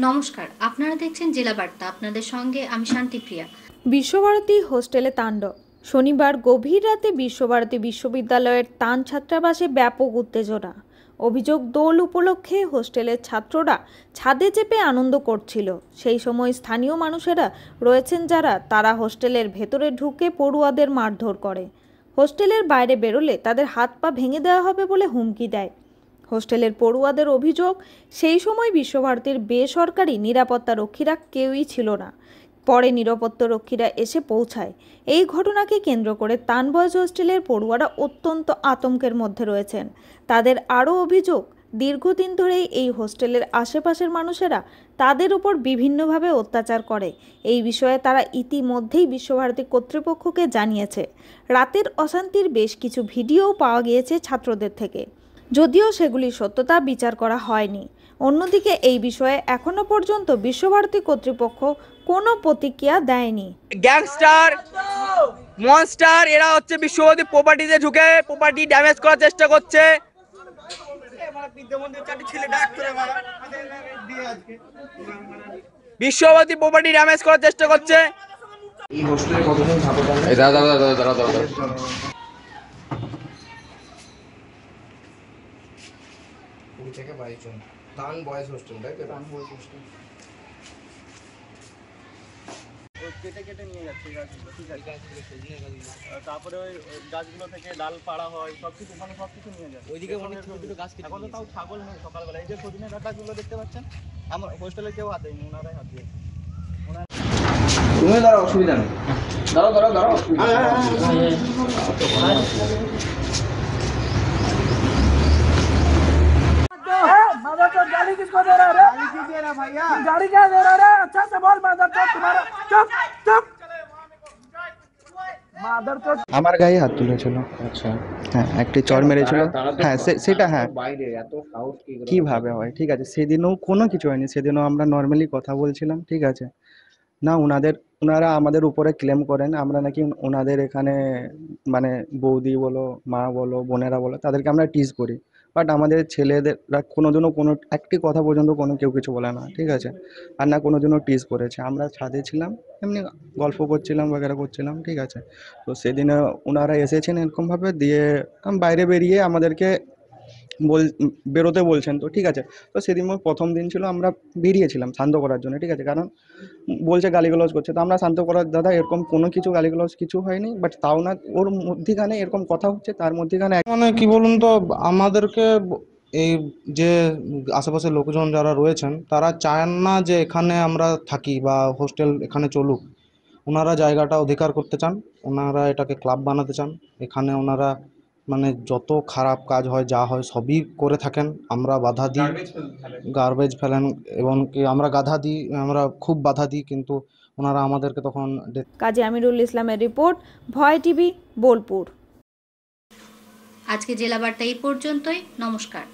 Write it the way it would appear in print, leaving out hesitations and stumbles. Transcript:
নমস্কার, আপনারা দেখছেন জেলা বার্তা। আপনাদের সঙ্গে আমি শান্তিপ্রিয়া। বিশ্বভারতী হোস্টেলে তাণ্ডব। শনিবার গভীর রাতে বিশ্বভারতী বিশ্ববিদ্যালয়ের তান ছাত্রাবাসে ব্যাপক উত্তেজনা। অভিযোগ, দোল উপলক্ষে হোস্টেলের ছাত্ররা ছাদে চেপে আনন্দ করছিল। সেই সময় স্থানীয় মানুষেরা রয়েছেন যারা তারা হোস্টেলের ভেতরে ঢুকে পড়ুয়াদের মারধর করে। হোস্টেলের বাইরে বেরোলে তাদের হাত পা ভেঙে দেওয়া হবে বলে হুমকি দেয়। হোস্টেলের পড়ুয়াদের অভিযোগ, সেই সময় বিশ্বভারতীর বেসরকারি নিরাপত্তা রক্ষীরা কেউই ছিল না। পরে নিরাপত্তা রক্ষীরা এসে পৌঁছায়। এই ঘটনাকে কেন্দ্র করে তান বয়েজ হোস্টেলের পড়ুয়ারা অত্যন্ত আতঙ্কের মধ্যে রয়েছেন। তাদের আরও অভিযোগ, দীর্ঘদিন ধরেই এই হোস্টেলের আশেপাশের মানুষেরা তাদের উপর বিভিন্নভাবে অত্যাচার করে। এই বিষয়ে তারা ইতিমধ্যেই বিশ্বভারতী কর্তৃপক্ষকে জানিয়েছে। রাতের অশান্তির বেশ কিছু ভিডিওও পাওয়া গিয়েছে ছাত্রদের থেকে, যদিও সেগুলির সত্যতা বিচার করা হয়নি। অন্যদিকে এই বিষয়ে এখনো পর্যন্ত বিশ্বভারতী কর্তৃপক্ষ কোনো প্রতিক্রিয়া দেয়নি। গ্যাংস্টার মনস্টার এরা হচ্ছে বিশ্বভারতী প্রপার্টিতে ঢুকে প্রপার্টি ড্যামেজ করার চেষ্টা করছে। বিশ্বভারতী প্রপার্টি ড্যামেজ করার চেষ্টা করছে। এই হোস্টেলে কতজন থাকো তাহলে? দাঁড়া কুড়ি থেকে 22 জন। তান বয়েজ হোস্টেল, তাই তো? তান বয়েজ হোস্টেল। কেটে কেটে নিয়ে যাচ্ছে গাছগুলো, ঠিক আছে। তারপরে ওই গাছগুলো থেকে ডাল পাড়া হয়, সবকিছু ওখানে সবকিছু নিয়ে যায়। ওইদিকে অনেক ছোট ছোট গাছ কেটে, এখন তো তাও ছাগল নেই সকালবেলা। এই যে সজনে ডাটাগুলো দেখতে পাচ্ছেন, আমার হোস্টেলে কেউ হাত দেয়নি, ওনারাই হাত দিয়েছে। তুমি দাঁড়াও, অসুবিধা নেই। দাঁড়াও অসুবিধা নেই। मदरचोद गाली किसको दे रहा है? गाली क्यों दे रहा भैया? गाली क्या दे रहा है? अच्छा से बोल मदरचोद। तुम्हारा चुप चुप। मदरचोद আমার গায়ে হাত তুলেছিল। আচ্ছা, হ্যাঁ, একটি চড় মেরেছিল। হ্যাঁ, সেটা হ্যাঁ, বাইরে এত সাহস কিভাবে হয়? ঠিক আছে, সেদিনও কোনো কিছু হয়নি। সেদিনও আমরা নর্মালি কথা বলছিলাম, ঠিক আছে। না, ওনারা আমাদের উপরে ক্লেম করেন আমরা নাকি ওনাদের এখানে মানে বৌদি বলো, মা বলো, বোনেরা বলো, তাদেরকে আমরা টিজ করি। বাট আমাদের ছেলেদেররা কোনোদিনও কোনো একটি কথা পর্যন্ত কেউ কিছু বলে না, ঠিক আছে। আর না কোনোদিনও টিজ করেছে। আমরা ছাদে ছিলাম, এমনি গল্প করছিলাম বগেরা করছিলাম, ঠিক আছে। তো সেদিনে ওনারা এসেছেন এরকমভাবে, দিয়ে বাইরে বেরিয়ে আমাদেরকে বেরোতে বলছেন। তো ঠিক আছে, তো সেদিন প্রথম দিন ছিল, আমরা বেরিয়েছিলাম শান্ত করার জন্য, ঠিক আছে। কারণ বলছে গালিগালাজ করছে, তো আমরা শান্ত করার, দাদা এরকম কোনো কিছু গালিগালাজ কিছু হয়নি, বাট তাও না ওর মধ্যিখানে এরকম কথা হচ্ছে, তার মধ্যিখানে মানে কি বলুন তো, আমাদেরকে এই যে আশেপাশের লোকজন যারা রয়েছেন তারা চান না যে এখানে আমরা থাকি বা হোস্টেল এখানে চলুক। ওনারা জায়গাটা অধিকার করতে চান, ওনারা এটাকে ক্লাব বানাতে চান। এখানে ওনারা মানে যত খারাপ কাজ হয়, যা হয় সবই করে থাকেন। আমরা বাধা দিই, গার্বেজ ফেলেন, এবং কি আমরা আমরা খুব বাধা দিই, কিন্তু ওনারা আমাদেরকে তখন কাজী আমিরুল ইসলামের রিপোর্ট, ভয় টিভি, বোলপুর। আজকে জেলা বার্তা এই পর্যন্তই। নমস্কার।